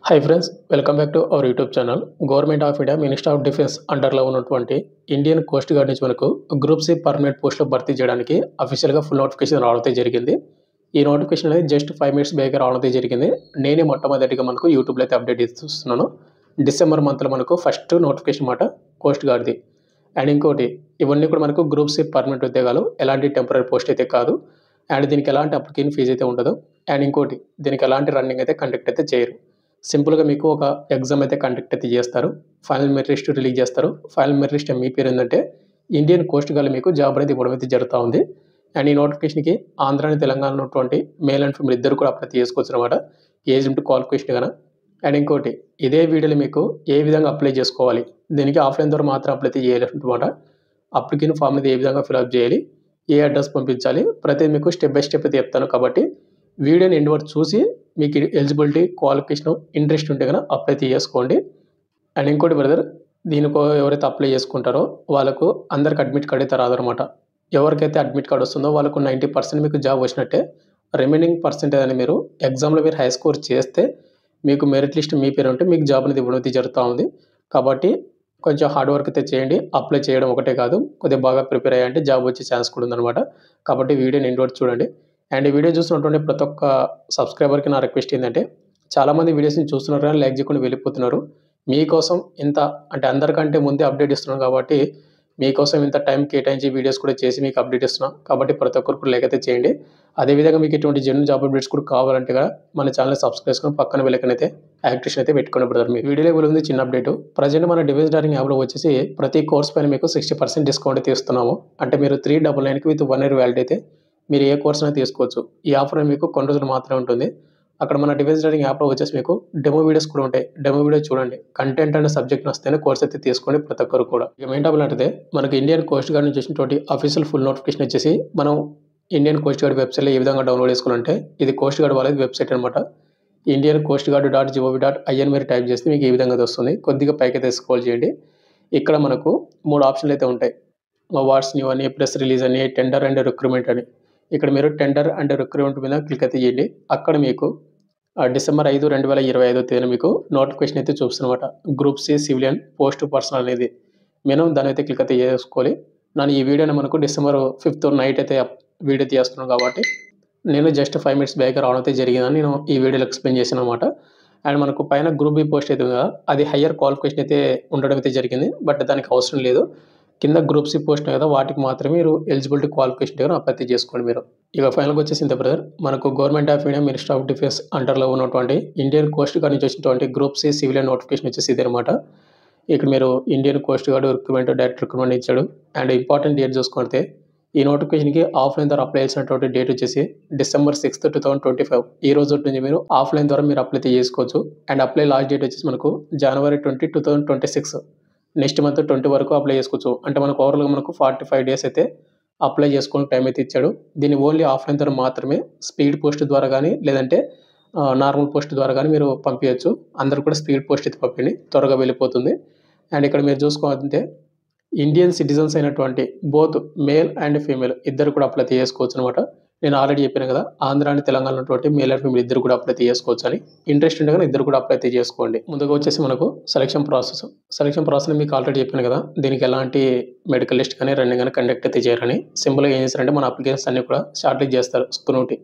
Hi friends, welcome back to our YouTube channel. Government of India minister of defence అండర్లో ఉన్నటువంటి Indian coast guard నుంచి మనకు group C permanent పోస్టులు భర్తీ చేయడానికి అఫీషియల్గా ఫుల్ నోటిఫికేషన్ రావడం జరిగింది. ఈ నోటిఫికేషన్ అనేది జస్ట్ 5 మినిట్స్ బ్యాక్ రావడం జరిగింది. నేనే మొట్టమొదటిగా మనకు యూట్యూబ్లో అయితే అప్డేట్ ఇస్తున్నాను. డిసెంబర్ మంత్లో మనకు ఫస్ట్ నోటిఫికేషన్ మాట కోస్ట్ గార్డ్ది. అండ్ ఇంకోటి, ఇవన్నీ కూడా మనకు గ్రూప్ సి పర్మనెంట్ ఉద్యోగాలు, ఎలాంటి టెంపరీ పోస్ట్ అయితే కాదు. అండ్ దీనికి ఎలాంటి అప్లికేషన్ ఫీజు అయితే ఉండదు. అండ్ ఇంకోటి, దీనికి ఎలాంటి రన్నింగ్ అయితే కండక్ట్ అయితే చేయరు. సింపుల్గా మీకు ఒక ఎగ్జామ్ అయితే కండక్ట్ అయితే చేస్తారు. ఫైనల్ మెరిట్ లిస్ట్ రిలీజ్ చేస్తారు. ఫైనల్ మెరిట్ లిస్ట్ మీ పేరు ఏంటంటే ఇండియన్ కోస్ట్ గార్డ్ మీకు జాబ్ అనేది ఇవ్వడం అయితే జరుగుతూ ఉంది. అండ్ ఈ నోటిఫికేషన్కి ఆంధ్ర అండ్ తెలంగాణ ఉన్నటువంటి మేల్ అండ్ ఫీమేల్ ఇద్దరు కూడా అప్లై చేసుకోవచ్చు అనమాట, ఏజ్ టు క్వాలిఫికేషన్ కన్నా. అండ్ ఇంకోటి, ఇదే వీడియోలో మీకు ఏ విధంగా అప్లై చేసుకోవాలి, దీనికి ఆఫ్లైన్ ద్వారా మాత్రం అప్లై చేయాలి అనమాట. అప్లికేషన్ ఫామ్ అనేది ఏ విధంగా ఫిల్అప్ చేయాలి, ఏ అడ్రస్ పంపించాలి, ప్రతిదీ మీకు స్టెప్ బై స్టెప్ అయితే చెప్తాను. కాబట్టి వీడియోని ఎండ్ వరకు చూసి మీకు ఎలిజిబిలిటీ, క్వాలిఫికేషన్, ఇంట్రెస్ట్ ఉంటే కనుక అప్లై చేసుకోండి. అండ్ ఇంకోటి బ్రదర్, దీనికో ఎవరైతే అప్లై చేసుకుంటారో వాళ్ళకు అందరికి అడ్మిట్ కార్డ్ అయితే రాదనమాట. ఎవరికైతే అడ్మిట్ కార్డ్ వస్తుందో వాళ్ళకు 90% మీకు జాబ్ వచ్చినట్టే. రిమైనింగ్ పర్సెంటేజ్ అని మీరు ఎగ్జామ్లో మీరు హై స్కోర్ చేస్తే మీకు మెరిట్ లిస్ట్ మీ పేరు ఉంటే మీకు జాబ్ అనేది ఇవ్వడం అయితే జరుగుతూ ఉంది. కాబట్టి కొంచెం హార్డ్ వర్క్ అయితే చేయండి. అప్లై చేయడం ఒకటే కాదు, కొద్దిగా బాగా ప్రిపేర్ అయ్యంటే జాబ్ వచ్చే ఛాన్స్ కూడా ఉందన్నమాట. కాబట్టి వీడియోని ఎండ్ వరకు చూడండి. అండ్ ఈ వీడియో చూస్తున్నటువంటి ప్రతి ఒక్క సబ్స్క్రైబర్కి నా రిక్వెస్ట్ ఏంటంటే, చాలామంది వీడియోస్ని చూస్తున్నారు కానీ లైక్ చేయకుండా వెళ్ళిపోతున్నారు. మీకోసం ఇంత అంటే అందరికంటే ముందే అప్డేట్ ఇస్తున్నాను కాబట్టి మీకోసం ఇంత టైం కేటాయించి వీడియోస్ కూడా చేసి మీకు అప్డేట్ ఇస్తున్నాం. కాబట్టి ప్రతి ఒక్కరు కూడా లైక్ అయితే చేయండి. అదేవిధంగా మీకు ఇటువంటి జెన్యూన్ జాబ్ అప్డేట్స్ కూడా కావాలంటే కూడా మన ఛానల్ సబ్స్క్రైబ్ చేసుకొని పక్కన వెళ్ళకనైతే యాక్టివేషన్ అయితే పెట్టుకుని బ్రదర్. మీ వీడియోలో ఉంది చిన్న అప్డేట్. ప్రజెంట్ మన డివైస్ డైరింగ్ యాప్లో వచ్చేసి ప్రతి కోర్స్ పైన మీకు 60% డిస్కౌంట్ అయితే ఇస్తున్నాము. అంటే మీరు 399కి విత్ 1 year వ్యాలిడ్ అయితే మీరు ఏ కోర్స్ అయినా తీసుకోవచ్చు. ఈ ఆఫర్ మీకు కొన్ని రోజులు మాత్రమే ఉంటుంది. అక్కడ మన డివైస్ డైరింగ్ యాప్లో వచ్చేసి మీకు డెమో వీడియోస్ కూడా ఉంటాయి. డెమో వీడియో చూడండి. కంటెంట్ అండ్ సబ్జెక్ట్ వస్తేనే కోర్స్ అయితే తీసుకోండి ప్రతి ఒక్కరు కూడా. ఇక మెయిన్ టాపిక్ అంటే మనకి ఇండియన్ కోస్ట్ గార్డ్ నుంచి వచ్చినటువంటి అఫీషియల్ ఫుల్ నోటిఫికేషన్ వచ్చేసి మనం ఇండియన్ కోస్ట్ గార్డ్ వెబ్సైట్లో ఏ విధంగా డౌన్లోడ్ చేసుకోవాలంటే, ఇది కోస్ట్ గార్డ్ వాళ్ళది వెబ్సైట్ అనమాట. ఇండియన్ కోస్ట్ గార్డ్ .gov.in మీరు టైప్ చేస్తే మీకు ఈ విధంగా వస్తుంది. కొద్దిగా పైకి అయితే స్క్రోల్ చేయండి. ఇక్కడ మనకు 3 ఆప్షన్లు అయితే ఉంటాయి. వాట్స్ న్యూ అని, ప్రెస్ రిలీజ్ అని, టెండర్ అండ్ రిక్రూట్మెంట్ అని. ఇక్కడ మీరు టెండర్ అండ్ రిక్రూట్మెంట్ మీద క్లిక్ అయితే చేయండి. అక్కడ మీకు డిసెంబర్ 5, 2025 తేదీన మీకు నోటిఫికేషన్ అయితే చూపిస్తుందన్నమాట. Group C civilian post personnel అనేది. మనం దాని అయితే క్లిక్ అయితే చేసుకోవాలి. నేను ఈ వీడియోని మనకు డిసెంబర్ 5th నైట్ అయితే వీడియో తీస్తున్నాను కాబట్టి నేను జస్ట్ 5 మినిట్స్ బ్యాక్ రావడం అయితే జరిగిందని నేను ఈ వీడియోలో ఎక్స్ప్లెయిన్ చేశాను అనమాట. అండ్ మనకు పైన గ్రూప్ బి పోస్ట్ అయితే కదా, అది హయ్యర్ క్వాలిఫికేషన్ అయితే ఉండడం అయితే జరిగింది. బట్ దానికి అవసరం లేదు. కింద గ్రూప్ సి పోస్ట్ కదా, వాటికి మాత్రమే మీరు ఎలిజిబిలిటీ, క్వాలిఫికేషన్ దగ్గర అప్లై చేసుకోండి మీరు. ఇక ఫైనల్గా వచ్చేసి ఇంత బ్రదర్, మనకు government of India minister of defence అండర్లో ఉన్నటువంటి ఇండియన్ కోస్ట్ గార్డ్ నుంచి వచ్చినటువంటి గ్రూప్ సి సివిలియన్ నోటిఫికేషన్ వచ్చేసి ఇది అనమాట. ఇక్కడ మీరు Indian coast guard recruitment, direct recruitment ఇచ్చాడు. అండ్ ఇంపార్టెంట్ డేట్ చూసుకుంటే ఈ నోటిఫికేషన్కి ఆఫ్లైన్ ద్వారా అప్లై చేసినటువంటి డేట్ వచ్చేసి డిసెంబర్ 6th, 2025. ఈ రోజు నుంచి మీరు ఆఫ్లైన్ ద్వారా మీరు అప్లై చేసుకోవచ్చు. అండ్ అప్లై లాస్ట్ డేట్ వచ్చేసి మనకు January 20, 2026. నెక్స్ట్ మంత్ 20 వరకు అప్లై చేసుకోవచ్చు. అంటే మనకు ఓవరాల్గా మనకు 45 days అయితే అప్లై చేసుకునే టైం అయితే ఇచ్చాడు. దీన్ని ఓన్లీ ఆఫ్లైన్ ద్వారా మాత్రమే, స్పీడ్ పోస్ట్ ద్వారా కానీ లేదంటే నార్మల్ పోస్ట్ ద్వారా కానీ మీరు పంపించవచ్చు. అందరూ కూడా స్పీడ్ పోస్ట్ అయితే పంపిండి, త్వరగా వెళ్ళిపోతుంది. అండ్ ఇక్కడ మీరు చూసుకోవాలంటే ఇండియన్ సిటిజన్స్ అయినటువంటి బోత్ మేల్ అండ్ ఫీమేల్ ఇద్దరు కూడా అప్లై చేసుకోవచ్చు అనమాట. నేను ఆల్రెడీ చెప్పాను కదా, ఆంధ్ర అండ్ తెలంగాణ ఉన్నటువంటి మేల్ అండ్ ఫీమేల్ ఇద్దరు కూడా అప్లై చేసుకోవచ్చు అని. ఇంట్రెస్ట్ ఉంటే కానీ ఇద్దరు కూడా అప్లై చేసుకోండి. ముందుగా వచ్చేసి మనకు సెలక్షన్ ప్రాసెస్ మీకు ఆల్రెడీ చెప్పాను కదా, దీనికి ఎలాంటి మెడికల్ లిస్ట్ కానీ రన్నింగ్ కానీ కండక్ట్ అయితే చేయరని. సింపుల్గా ఏం చేస్తారంటే మన అప్లికేషన్స్ అన్ని కూడా షార్ట్ లిస్ట్ చేస్తారు, స్క్రూటీ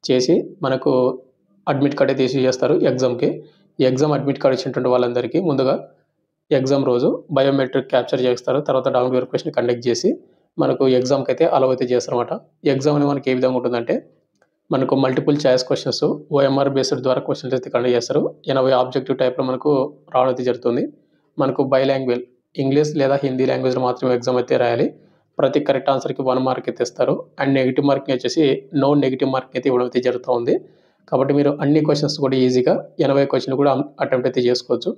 చేసి మనకు అడ్మిట్ కార్డ్ అయితే ఇష్యూ చేస్తారు ఎగ్జామ్కి. ఈ ఎగ్జామ్ అడ్మిట్ కార్డ్ ఇచ్చినటువంటి వాళ్ళందరికీ ముందుగా ఎగ్జామ్ రోజు బయోమెట్రిక్ క్యాప్చర్ చేస్తారు. తర్వాత డౌన్ వెరిఫికేషన్ కండక్ట్ చేసి మనకు ఎగ్జామ్కి అయితే అలౌ అయితే చేస్తారన్నమాట. ఎగ్జామ్ అనేది మనకి ఏ విధంగా ఉంటుందంటే, మనకు multiple choice questions, OMR based ద్వారా క్వశ్చన్స్ అయితే కండక్ట్ చేస్తారు. 80 ఆబ్జెక్టివ్ టైప్లో మనకు రావడం అయితే జరుగుతుంది. మనకు బైలాంగ్వేజ్, ఇంగ్లీష్ లేదా హిందీ లాంగ్వేజ్లో మాత్రమే ఎగ్జామ్ అయితే రాయాలి. ప్రతి కరెక్ట్ ఆన్సర్కి 1 మార్క్ అయితే ఇస్తారు. అండ్ నెగిటివ్ మార్కింగ్ వచ్చేసి నో నెగిటివ్ మార్కింగ్ అయితే ఇవ్వడం అయితే జరుగుతుంది. కాబట్టి మీరు అన్ని క్వశ్చన్స్ కూడా ఈజీగా 80 క్వశ్చన్ కూడా అటెంప్ట్ అయితే చేసుకోవచ్చు.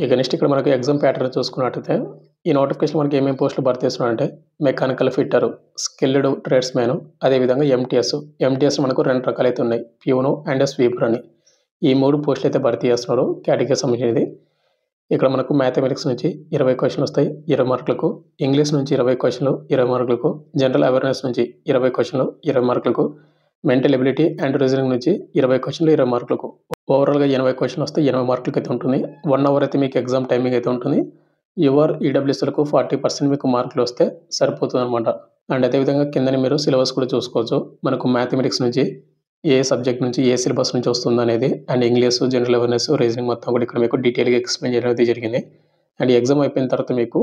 ఇక నెక్స్ట్ ఇక్కడ మనకు ఎగ్జామ్ ప్యాటర్న్ చూసుకున్నట్టయితే ఈ నోటిఫికేషన్ మనకి ఏమేమి పోస్టులు భర్తీ చేస్తున్నారంటే, mechanical fitter, skilled trades man, అదేవిధంగా ఎంటీఎస్ మనకు 2 రకాలు అయితే ఉన్నాయి, ప్యూను అండ్ స్వీపర్ అని. ఈ 3 పోస్టులు అయితే భర్తీ చేస్తున్నారు కేటగిరీ సంబంధించినది. ఇక్కడ మనకు మ్యాథమెటిక్స్ నుంచి 20 క్వశ్చన్లు వస్తాయి 20 మార్కులకు, ఇంగ్లీష్ నుంచి 20 క్వశ్చన్లు 20 మార్కులకు, జనరల్ అవేర్నెస్ నుంచి 20 క్వశ్చన్లు 20 మార్కులకు, మెంటల్ ఎబిలిటీ అండ్ రీజనింగ్ నుంచి 20 క్వశ్చన్లు 20 మార్కులకు. ఓవరాల్‌గా 80 క్వశ్చన్లు వస్తే 80 మార్కులకైతే ఉంటుంది. 1 అవర్ అయితే మీకు ఎగ్జామ్ టైమింగ్ అయితే ఉంటుంది. యువర్ ఈడబ్ల్యూఎస్‌లకు 40% మీకు మార్కులు వస్తే సరిపోతుందనమాట. అండ్ అదేవిధంగా కిందనే మీరు సిలబస్ కూడా చూసుకోవచ్చు. మనకు మ్యాథమెటిక్స్ నుంచి ఏ సబ్జెక్ట్ నుంచి ఏ సిలబస్ నుంచి వస్తుందనేది and English, general awareness, reasoning మొత్తం కూడా ఇక్కడ మీకు డీటెయిల్‌గా ఎక్స్‌ప్లెయిన్ చేయడం అయితే జరిగింది. అండ్ ఎగ్జామ్ అయిపోయిన తర్వాత మీకు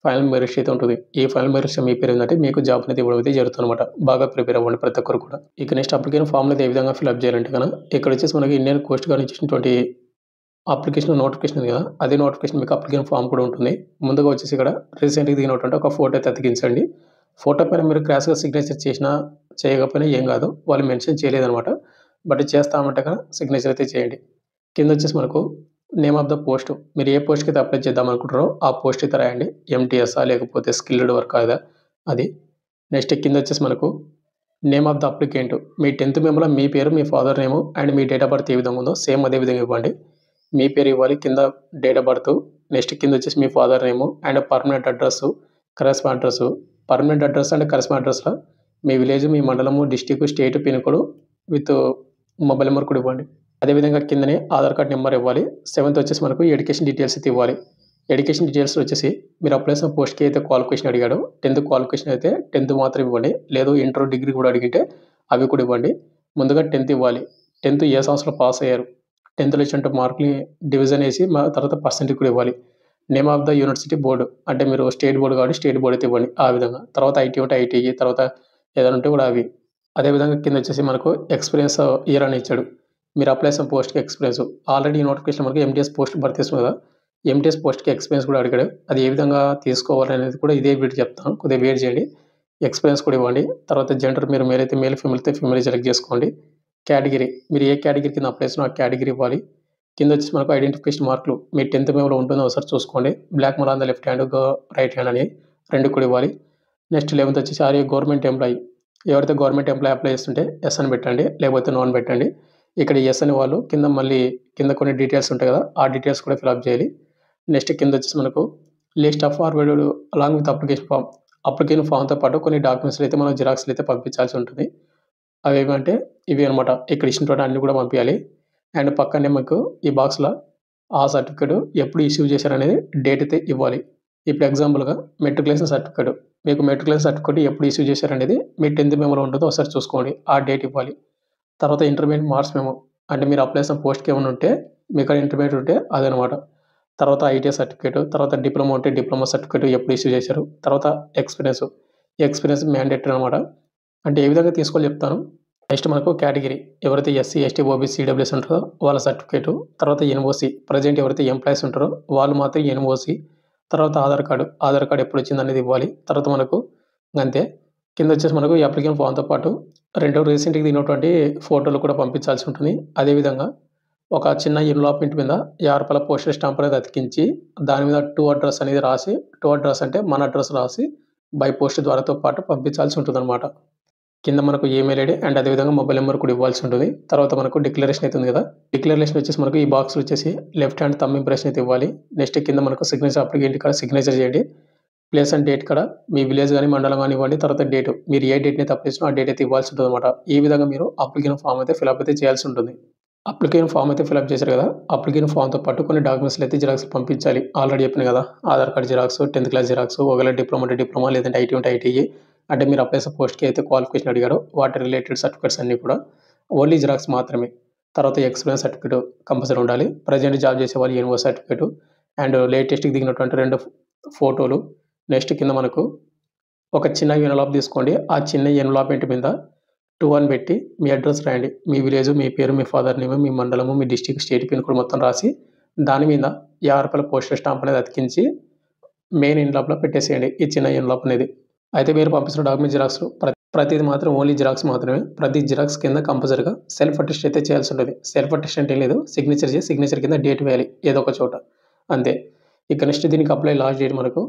ఫైనల్ మెరిట్ అయితే ఉంటుంది. ఈ ఫైనల్ మెరిట్ మీ పేరు ఏందంటే మీకు జాబ్ అనేది ఇవ్వడం అయితే జరుగుతుందన్నమాట. బాగా ప్రిపేర్ అవ్వండి ప్రతి ఒక్కరు కూడా. ఇక నెక్స్ట్ అప్లికేషన్ ఫామ్‌లో అయితే ఏ విధంగా ఫిల్అప్ చేయాలంటే గనక ఇక్కడ వచ్చేసి మనకి ఇండియన్ కోస్ట్ గార్డ్ నుంచి ఇచ్చినటువంటి అప్లికేషన్ నోటిఫికేషన్ ఉంది కదా! అదే నోటిఫికేషన్ మీకు అప్లికేషన్ ఫామ్ కూడా ఉంటుంది. ముందుగా వచ్చేసి ఇక్కడ రీసెంట్‌గా దిగినటువంటి ఒక ఫోటో అయితే అతికించండి. ఫోటో పైన మీరు క్రాస్‌గా సిగ్నేచర్ చేసినా, చేయకపోయినా ఏం కాదు. వాళ్ళు మెన్షన్ చేయలేదనమాట. బట్ చేస్తామంటే గనక సిగ్నేచర్ అయితే చేయండి. కింద వచ్చేసి మనకు నేమ్ ఆఫ్ ద పోస్ట్. మీరు ఏ పోస్ట్‌కి అయితే అప్లై చేద్దాం అనుకుంటారో ఆ పోస్ట్ అయితే రాయండి. ఎంటీఎస్సా లేకపోతే స్కిల్డ్ వర్కా అది. నెక్స్ట్ కింద వచ్చేసి మనకు నేమ్ ఆఫ్ ద అప్లికెంట్. మీ 10th మెమోలో మీ పేరు, మీ ఫాదర్ నేము అండ్ మీ డేట్ ఆఫ్ బర్త్ ఏ విధంగా ఉందో సేమ్ అదే విధంగా ఇవ్వండి. మీ పేరు ఇవ్వాలి. కింద డేట్ ఆఫ్ బర్త్. నెక్స్ట్ కింద వచ్చేసి మీ father name and permanent address, correspond address. Permanent address and correspond అడ్రస్‌లో మీ విలేజ్, మీ మండలము, district, state, pin code with mobile number కూడా ఇవ్వండి. అదేవిధంగా కిందనే ఆధార్ కార్డ్ నెంబర్ ఇవ్వాలి. 7th వచ్చేసి మనకు ఎడ్యుకేషన్ డీటెయిల్స్ అయితే ఇవ్వాలి. ఎడ్యుకేషన్ డీటెయిల్స్ వచ్చేసి మీరు అప్లై చేసిన పోస్ట్‌కి అయితే క్వాలిఫికేషన్ అడిగాడో 10th క్వాలిఫికేషన్ అయితే 10th మాత్రం ఇవ్వండి. లేదు ఇంటర్, డిగ్రీ కూడా అడిగితే అవి కూడా ఇవ్వండి. ముందుగా 10th ఇవ్వాలి. 10th ఏ సంవత్సరంలో పాస్ అయ్యారు. 10థ్‌లో వచ్చిన మార్కుల్ని డివిజన్ ఏసి తర్వాత పర్సెంటేజ్ కూడా ఇవ్వాలి. Name of the university board అంటే మీరు స్టేట్ బోర్డ్ కాబట్టి స్టేట్ బోర్డ్ అయితే ఇవ్వండి. ఆ విధంగా. తర్వాత ఐటీ ఉంటే ఐటీఈ తర్వాత ఏదైనా ఉంటే కూడా అవి. అదేవిధంగా కింద వచ్చేసి మనకు ఎక్స్‌పీరియన్స్ ఇయర్ అని ఇచ్చాడు. మీరు అప్లై చేసిన పోస్ట్‌కి ఎక్స్‌పీరియన్స్. ఆల్రెడీ ఈ నోటిఫికేషన్ మనకు ఎంటీఎస్ పోస్ట్ భర్తీ చేస్తున్నాం కదా! ఎంటీఎస్ పోస్ట్‌కి ఎక్స్‌పీరియన్స్ కూడా అడిగాడు. అది ఏ విధంగా తీసుకోవాలనేది కూడా ఇదే వీడియో చెప్తాను. కొద్దిగా వెయిట్ చేయండి. ఎక్స్‌పీరియన్స్ కూడా ఇవ్వండి. తర్వాత జెండర్ మీరు మేల్ అయితే మేల్, ఫీమేల్ అయితే ఫీమేల్ సెలెక్ట్ చేసుకోండి. కేటగిరీ మీరు ఏ కేటగిరీ కింద అప్లై చేసినా ఆ కేటగిరీ ఇవ్వాలి. కింద వచ్చేసి మనకు ఐడెంటిఫికేషన్ మార్కులు మీ 10th మెమోలో ఉంటుందో ఒకసారి చూసుకోండి. Black mark on the left hand, right hand అని 2 కూడా ఇవ్వాలి. నెక్స్ట్ 11th వచ్చేసి ఆర్ యూ గవర్నమెంట్ ఎంప్లాయీ. ఎవరైతే గవర్నమెంట్ ఎంప్లాయీ అప్లై చేస్తుంటే యెస్ అని పెట్టండి. లేకపోతే నో అని పెట్టండి. ఇక్కడ యెస్ అనే వాళ్ళు కింద మళ్ళీ కింద కొన్ని డీటెయిల్స్ ఉంటాయి కదా! ఆ డీటెయిల్స్ కూడా ఫిలప్ చేయాలి. నెక్స్ట్ కింద వచ్చేసి మనకు list of forwarded along with application form. Application ఫామ్‌తో పాటు కొన్ని డాక్యుమెంట్స్‌లు అయితే మనం జిరాక్స్‌లు అయితే పంపించాల్సి ఉంటుంది. అవేమంటే ఇవి అనమాట. ఇక్కడ ఇచ్చినటువంటి అన్నీ కూడా పంపియాలి. అండ్ పక్కనే మీకు ఈ బాక్స్‌లో ఆ సర్టిఫికేట్ ఎప్పుడు ఇష్యూ చేశారనేది డేట్ అయితే ఇవ్వాలి. ఇప్పుడు ఎగ్జాంపుల్‌గా మెట్రికులేషన్ సర్టిఫికేట్. మీకు మెట్రికులేషన్ సర్టిఫికేట్ ఎప్పుడు ఇష్యూ చేశారనేది మీ 10th మెమోలో ఉంటుందో ఒకసారి చూసుకోండి. ఆ డేట్ ఇవ్వాలి. తర్వాత ఇంటర్మీడియేట్ మార్క్స్ మెమో. అంటే మీరు అప్లై చేసిన పోస్ట్‌కి ఏమైనా ఉంటే మీకు ఇంటర్మీడియేట్ ఉంటే అదనమాట. తర్వాత ఐటీఐ సర్టిఫికేట్, తర్వాత డిప్లొమా ఉంటే డిప్లొమా సర్టిఫికేట్ ఎప్పుడు ఇష్యూ చేశారు. తర్వాత ఎక్స్‌పీరియన్స్. ఎక్స్‌పీరియన్స్ మ్యాండేటరీ అనమాట. అంటే ఏ విధంగా తీసుకోవాలో చెప్తాను. నెక్స్ట్ మనకు కేటగిరీ. ఎవరైతే ఎస్సీ, ఎస్టీ, ఓబీసీ, ఈడబ్ల్యూఎస్ ఉంటారో వాళ్ళ సర్టిఫికేటు. తర్వాత ఎన్ఓసీ. ప్రెజెంట్ ఎవరైతే ఎంప్లాయీస్ ఉంటారో వాళ్ళు మాత్రం ఎన్ఓసీ. తర్వాత ఆధార్ కార్డ్. ఆధార్ కార్డ్ ఎప్పుడొచ్చిందనేది ఇవ్వాలి. తర్వాత మనకు అంతే. కింద వచ్చేసి మనకు ఈ అప్లికేషన్ ఫామ్‌తో పాటు 2 రీసెంట్‌గా దిగినటువంటి ఫోటోలు కూడా పంపించాల్సి ఉంటుంది. అదేవిధంగా ఒక చిన్న ఎన్వలప్ మీద రూ. 50 పోస్టల్ స్టాంప్ అనేది అతికించి దాని మీద టు అడ్రస్ అనేది రాసి, టు అడ్రస్ అంటే మన అడ్రస్ రాసి బై పోస్ట్ ద్వారాతో పాటు పంపించాల్సి ఉంటుందన్నమాట. కింద మనకు ఈమెయిల్ ఐడీ అండ్ అదేవిధంగా మొబైల్ నెంబర్ కూడా ఇవ్వాల్సి ఉంటుంది. తర్వాత మనకు డిక్లరేషన్ అయితే ఉంది కదా! డిక్లరేషన్ వచ్చేసి మనకు ఈ బాక్స్‌లో వచ్చేసి లెఫ్ట్ హ్యాండ్ థంబ్ ఇంప్రెషన్ అయితే ఇవ్వాలి. నెక్స్ట్ కింద మనకు సిగ్నేచర్ అప్లికెంట్ కాడ సిగ్నేచర్ చేయండి. ప్లేస్ అండ్ డేట్ కాడ మీ విలేజ్ గాని, మండలం గాని ఇవ్వండి. తర్వాత డేట్ మీరు ఏ డేట్‌ని అయితే అప్లై చేసినో ఆ డేట్ అయితే ఇవ్వాల్సి ఉంటుందన్నమాట. ఈ విధంగా మీరు అప్లికేషన్ ఫార్మ్ అయితే ఫిలప్ అయితే చేయాల్సి ఉంటుంది. అప్లికేషన్ ఫార్మ్ అయితే ఫిలప్ చేశారు కదా! అప్లికేషన్ ఫార్మ్‌తో పాటు కొన్ని డాక్యుమెంట్స్‌లు అయితే జిరాక్స్ పంపించాలి. ఆల్రెడీ చెప్పాను కదా! Aadhaar card xerox, 10th class xerox, ఒకవేళ డిప్లొమా ఉంటే డిప్లొమా లేదంటే ఐటీ ఉంటే ఐటీఈ. అంటే మీరు అప్లై చేసిన పోస్ట్‌కి అయితే క్వాలిఫికేషన్ అడిగారో వాటి రిలేటెడ్ సర్టిఫికేట్స్ అన్నీ కూడా ఓన్లీ జిరాక్స్ మాత్రమే. తర్వాత ఎక్స్‌పీరియన్స్ సర్టిఫికేట్ కంపల్సరీ ఉండాలి. ప్రెజెంట్ జాబ్ చేసేవాళ్ళు ఎన్ఓ సర్టిఫికేట్ అండ్ లేటెస్ట్‌గా దిగినటువంటి 2 ఫోటోలు. నెక్స్ట్ కింద మనకు ఒక చిన్న ఎన్వలప్ తీసుకోండి. ఆ చిన్న ఎన్వలప్‌మెంట్ మీద 2 అని పెట్టి మీ అడ్రస్ రాయండి. మీ విలేజ్, మీ పేరు, మీ ఫాదర్ నేమ్, మీ మండలము, మీ డిస్ట్రిక్ట్, స్టేట్ పిన్ కోడ్ మొత్తం రాసి దాని మీద రూ. 50 పోస్టల్ స్టాంప్ అనేది అతికించి మెయిన్ ఎన్వలప్‌లో పెట్టేసేయండి. ఈ చిన్న ఎన్వలప్ అనేది. అయితే మీరు పంపించిన డాక్యుమెంట్ జిరాక్స్‌లు ప్రతిది మాత్రం ఓన్లీ జిరాక్స్ మాత్రమే. ప్రతి జిరాక్స్ కింద కంపల్సరీగా సెల్ఫ్ అటెస్ట్ అయితే చేయాల్సి ఉంటుంది. సెల్ఫ్ అటెస్ట్ అంటే ఏం లేదు. సిగ్నేచర్ చేసి సిగ్నేచర్ కింద డేట్ వేయాలి ఏదో ఒక చోట. అంతే. ఇక నెక్స్ట్ దీనికి అప్లై లాస్ట్ డేట్ మనకు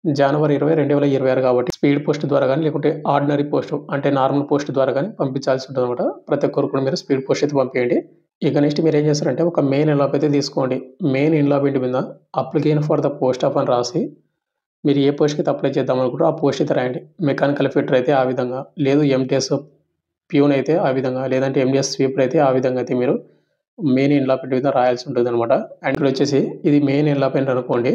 జనవరి 20, 2026 కాబట్టి స్పీడ్ పోస్ట్ ద్వారా గాని లేకుంటే ఆర్డినరీ పోస్ట్ అంటే నార్మల్ పోస్ట్ ద్వారా గాని పంపించాల్సి ఉంటుందన్నమాట. ప్రతి ఒక్కరు కూడా మీరు స్పీడ్ పోస్ట్ అయితే పంపియండి. ఇక నెక్స్ట్ మీరేం చేస్తారంటే ఒక మెయిన్ ఎన్వలప్ అయితే తీసుకోండి. మెయిన్ ఎన్వలప్ మీద application for the post of అని రాసి మీరు ఏ పోస్ట్‌కి అయితే అప్లై చేద్దాం అనుకుంటారో ఆ పోస్ట్ అయితే రాయండి. మెకానికల్ ఫిట్టర్ అయితే ఆ విధంగా, లేదు ఎంటీఎస్ ప్యూన్ అయితే ఆ విధంగా, లేదంటే ఎండిఎస్ స్వీపర్ అయితే ఆ విధంగా అయితే మీరు మెయిన్ ఎన్లాపెంట్ మీద రాయాల్సి ఉంటుందన్నమాట. అండ్ ఇక్కడ వచ్చేసి ఇది మెయిన్ ఎన్లాపెంట్ అనుకోండి.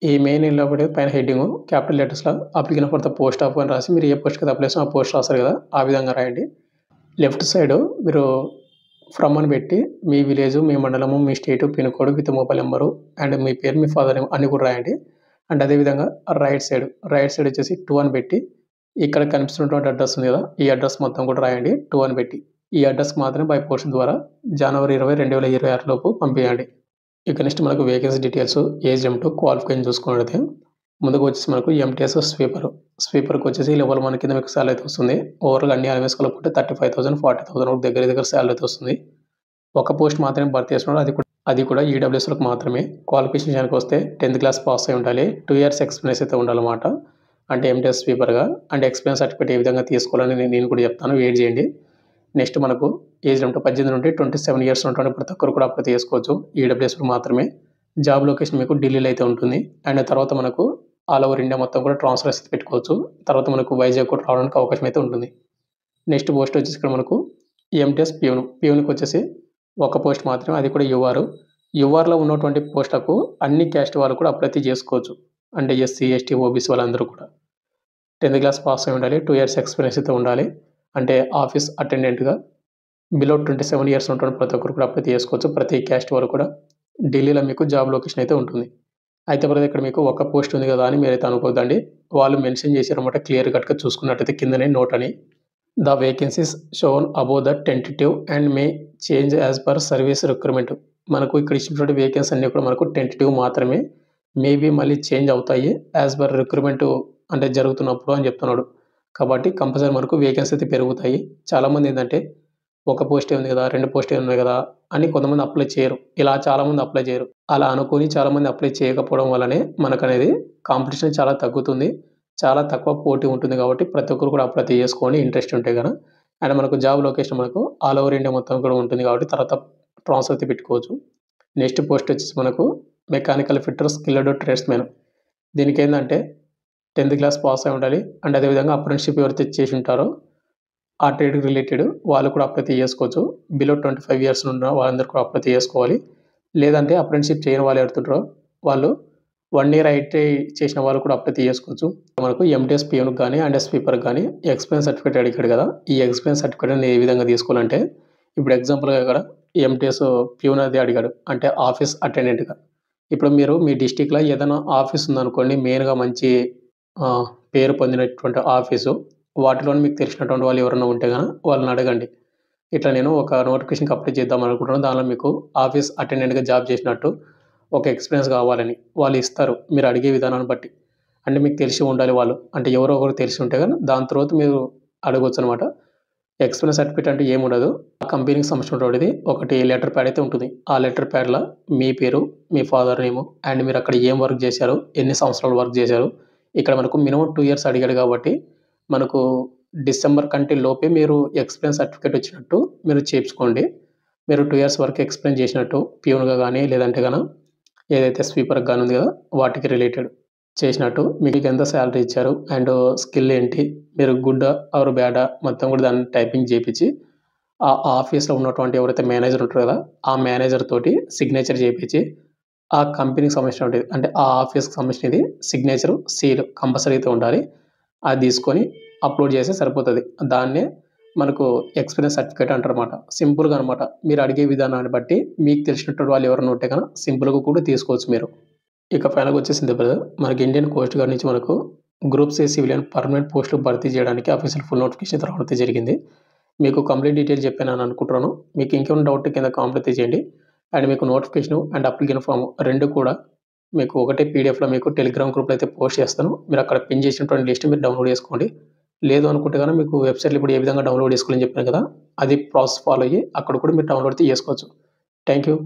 ఈ మెయిన్ ఎన్లాపెంట్ పైన హెడ్డింగ్ క్యాపిటల్ లెటర్స్‌లో application for the post of అని రాసి మీరు ఏ పోస్ట్‌కి అయితే అప్లై చేస్తారో ఆ పోస్ట్ రాస్తారు కదా! ఆ విధంగా రాయండి. లెఫ్ట్ సైడ్ మీరు ఫ్రమ్ అని పెట్టి మీ విలేజ్, మీ మండలము, మీ state, pin code with mobile number and మీ పేరు, మీ ఫాదర్ నేమ్ అన్నీ కూడా రాయండి. అండ్ అదేవిధంగా రైట్ సైడ్ వచ్చేసి 2 అని పెట్టి ఇక్కడ కనిపిస్తున్నటువంటి అడ్రస్ ఉంది కదా! ఈ అడ్రస్ మొత్తం కూడా రాయండి 2 అని పెట్టి. ఈ అడ్రస్‌కి మాత్రమే బై పోస్ట్ ద్వారా జనవరి 20, 2026 లోపు పంపియండి. ఇక నెక్స్ట్ మనకు vacancy details, age limit, qualification చూసుకున్నట్లయితే ముందుగా వచ్చేసి మనకు ఎంటీఎస్ స్వీపర్‌కి వచ్చేసి లెవెల్ 1 కింద మీకు సాలరీ అయితే వస్తుంది. ఓవరాల్‌గా అన్ని అలవెన్స్ కలుపుకుంటే 35,000, 40,000 వరకు దగ్గర సాలరీ అయితే వస్తుంది. ఒక పోస్ట్ మాత్రమే భర్తీ చేస్తున్నారు. అది కూడా ఈడబ్ల్యూఎస్‌లకు మాత్రమే. క్వాలిఫికేషన్ విషయానికి వస్తే 10th క్లాస్ పాస్ అయి ఉండాలి. 2 ఇయర్స్ ఎక్స్‌పీరియన్స్ అయితే ఉండాలన్నమాట. అంటే MTS స్వీపర్‌గా. And experience certificate A విధంగా తీసుకోవాలని నేను కూడా చెప్తాను. వెయిట్ చేయండి. నెక్స్ట్ మనకు ఏజ్ లిమిట్ 18 నుండి 27 ఇయర్స్ ఉన్నటువంటి ప్రతి ఒక్కరు కూడా అప్లై చేసుకోవచ్చు. ఈడబ్ల్యూఎస్‌లకు మాత్రమే. జాబ్ లొకేషన్ మీకు ఢిల్లీలో అయితే ఉంటుంది. అండ్ తర్వాత మనకు ఆల్ ఓవర్ ఇండియా మొత్తం కూడా ట్రాన్స్‌ఫర్స్ పెట్టుకోవచ్చు. తర్వాత మనకు వైజాగ్ కూడా రావడానికి అవకాశం అయితే ఉంటుంది. నెక్స్ట్ పోస్ట్ వచ్చేసి ఇక్కడ మనకు ఎంటీఎస్ ప్యూన్‌కి వచ్చేసి ఒక పోస్ట్ మాత్రమే, అది కూడా యూఆర్. యూఆర్‌లో ఉన్నటువంటి పోస్టులకు అన్ని క్యాస్ట్ వాళ్ళు కూడా అప్లై చేసుకోవచ్చు. అంటే ఎస్సీ, ఎస్టీ, ఓబీసీ వాళ్ళందరూ కూడా 10th క్లాస్ పాస్ అయి ఉండాలి. 2 ఇయర్స్ ఎక్స్‌పీరియన్స్ అయితే ఉండాలి. అంటే ఆఫీస్ అటెండెంట్‌గా బిలో 27 ఇయర్స్ ఉన్నటువంటి ప్రతి ఒక్కరు కూడా అప్లై చేసుకోవచ్చు. ప్రతి క్యాస్ట్ వాళ్ళు కూడా. ఢిల్లీలో మీకు జాబ్ లొకేషన్ అయితే ఉంటుంది. అయితే బ్రదర్ ఇక్కడ మీకు ఒక పోస్ట్ ఉంది కదా అని మీరైతే అనుకోవద్దండి. వాళ్ళు మెన్షన్ చేశారన్నమాట క్లియర్ కట్‌గా చూసుకున్నట్టయితే కిందనే నోట్ అని. The vacancies shown above the tentative and May change as per service recruitment. మనకు ఇక్కడ ఇచ్చినటువంటి వేకెన్సీ అన్నీ కూడా మనకు టెంటేటివ్ మాత్రమే. మేబీ మళ్ళీ చేంజ్ అవుతాయి యాజ్ పర్ రిక్రూట్‌మెంట్ అంటే జరుగుతున్నప్పుడు అని చెప్తున్నాడు. కాబట్టి కంపల్సరీ మనకు వేకెన్సీ అయితే పెరుగుతాయి. చాలామంది ఏందంటే ఒక పోస్టే ఉంది కదా! 2 పోస్టే ఉన్నాయి కదా! అని కొంతమంది అప్లై చేయరు. ఇలా చాలామంది అప్లై చేయరు. అలా అనుకోని చాలామంది అప్లై చేయకపోవడం వల్లనే మనకనేది కాంపిటీషన్ చాలా తగ్గుతుంది. చాలా తక్కువ పోటీ ఉంటుంది కాబట్టి ప్రతి ఒక్కరు కూడా అప్లై చేసుకోండి ఇంట్రెస్ట్ ఉంటే గన. అండ్ మనకు జాబ్ లొకేషన్ మనకు ఆల్ ఓవర్ ఇండియా మొత్తం కూడా ఉంటుంది కాబట్టి తర్వాత ట్రాన్స్‌ఫర్ అయితే పెట్టుకోవచ్చు. నెక్స్ట్ పోస్ట్ వచ్చేసి మనకు మెకానికల్ ఫిట్టర్ స్కిల్డ్ ట్రేడ్స్‌మెన్. దీనికేందంటే 10th క్లాస్ పాస్ అయి ఉండాలి. అండ్ అదేవిధంగా అప్రెంటిస్‌షిప్ ఎవరైతే చేసి ఉంటారో ఆ ట్రేడ్‌కి రిలేటెడ్ వాళ్ళు కూడా అప్లై చేసుకోవచ్చు. బిలో 25 ఇయర్స్ ఉన్న వాళ్ళందరూ కూడా అప్లై చేసుకోవాలి. లేదంటే అప్రెంటిస్‌షిప్ చేయని వాళ్ళు ఎవరుంటారో వాళ్ళు 1 ఇయర్ ఐటీ చేసిన వాళ్ళు కూడా అప్లై చేసుకోవచ్చు. మనకు ఎంటీఎస్ పియూన్‌కి గాని అండ్ స్వీపర్‌కి గాని ఎక్స్‌పీరియన్స్ సర్టిఫికేట్ అడిగాడు కదా! ఈ ఎక్స్‌పీరియన్స్ సర్టిఫికేట్‌ని ఏ విధంగా తీసుకోవాలంటే ఇప్పుడు ఎగ్జాంపుల్‌గా ఇక్కడ ఎంటీఎస్ పియూన్ అది అడిగాడు. అంటే ఆఫీస్ అటెండెంట్‌గా. ఇప్పుడు మీరు మీ డిస్ట్రిక్ట్‌లో ఏదైనా ఆఫీస్ ఉందనుకోండి మెయిన్‌గా మంచి పేరు పొందినటువంటి ఆఫీసు. వాటిలోని మీకు తెలిసినటువంటి వాళ్ళు ఎవరైనా ఉంటే గన వాళ్ళని అడగండి. ఇట్లా నేను ఒక నోటిఫికేషన్‌కి అప్లై చేద్దాం అనుకుంటున్నాను. దానిలో మీకు ఆఫీస్ అటెండెంట్‌గా జాబ్ చేసినట్టు ఒక ఎక్స్‌పీరియన్స్ కావాలని. వాళ్ళు ఇస్తారు. మీరు అడిగే విధానాన్ని బట్టి. అంటే మీకు తెలిసి ఉండాలి వాళ్ళు. అంటే ఎవరో ఒకరు తెలిసి ఉంటే గన దాని తర్వాత మీరు అడగొచ్చనమాట. ఎక్స్‌పీరియన్స్ సర్టిఫికేట్ అంటే ఏముండదు. ఆ కంపెనీకి సంబంధించినటువంటిది ఒకటి లెటర్ ప్యాడ్ అయితే ఉంటుంది. ఆ లెటర్ ప్యాడ్‌లో మీ పేరు, మీ ఫాదర్ నేము అండ్ మీరు అక్కడ ఏం వర్క్ చేశారు, ఎన్ని సంవత్సరాలు వర్క్ చేశారు. ఇక్కడ మనకు మినిమమ్ 2 ఇయర్స్ అడిగాడు కాబట్టి మనకు డిసెంబర్ కంటే లోపే మీరు ఎక్స్‌పీరియన్స్ సర్టిఫికేట్ వచ్చినట్టు మీరు చేపించుకోండి. మీరు 2 ఇయర్స్ వరకు ఎక్స్‌ప్లెయిన్ చేసినట్టు ప్యూన్‌గా గాని లేదంటే గన ఏదైతే స్వీపర్‌కి గాని ఉంది కదా! వాటికి రిలేటెడ్ చేసినట్టు మీకు ఎంత సాలరీ ఇచ్చారు అండ్ స్కిల్ ఏంటి, మీరు గుడ్డా ఆర్ బ్యాడా మొత్తం కూడా దాన్ని టైపింగ్ చేపించి ఆ ఆఫీస్‌లో ఉన్నటువంటి ఎవరైతే మేనేజర్ ఉంటారో కదా! ఆ మేనేజర్ తోటి సిగ్నేచర్ చేపించి ఆ కంపెనీకి సంబంధించినటువంటిది అంటే ఆ ఆఫీస్‌కి సంబంధించినది సిగ్నేచర్, సీల్ కంపల్సరీ అయితే ఉండాలి. అది తీసుకొని అప్‌లోడ్ చేస్తే సరిపోతది. దాన్నే మనకు ఎక్స్‌పీరియన్స్ సర్టిఫికేట్ అంటారన్నమాట. సింపుల్‌గా అన్నమాట. మీరు అడిగే విధానాన్ని బట్టి మీకు తెలిసినటువంటి వాళ్ళు ఎవరైనా ఉంటే గన సింపుల్‌గా కూడా తీసుకోవచ్చు మీరు. ఇక ఫైనల్‌గా వచ్చేసింది బ్రదర్. మనకి ఇండియన్ కోస్ట్ గార్డ్ నుంచి మనకు గ్రూప్ సి సివిలియన్ పర్మనెంట్ పోస్టులు భర్తీ చేయడానికి అఫీషియల్ ఫుల్ నోటిఫికేషన్ రావడం అయితే జరిగింది. మీకు కంప్లీట్ డీటెయిల్స్ చెప్పానని అనుకుంటున్నాను. మీకు ఇంకేమైనా డౌట్ కింద కామెంట్ అయితే చేయండి. అండ్ మీకు నోటిఫికేషన్ అండ్ అప్లికేషన్ ఫార్మ్ 2 కూడా మీకు ఒకటే పీడిఎఫ్‌లో మీకు టెలిగ్రామ్ గ్రూప్‌లో అయితే పోస్ట్ చేస్తాను. మీరు అక్కడ పిన్ చేసినటువంటి లిస్ట్ మీరు డౌన్‌లోడ్ చేసుకోండి. లేదు అనుకుంటే గనక మీకు వెబ్‌సైట్‌లో ఇప్పుడు ఏ విధంగా డౌన్‌లోడ్ చేసుకోవాలని చెప్పాను కదా! అది ప్రాసెస్ ఫాలో అయ్యి అక్కడ కూడా మీరు డౌన్‌లోడ్ అయితే చేసుకోవచ్చు. Thank you.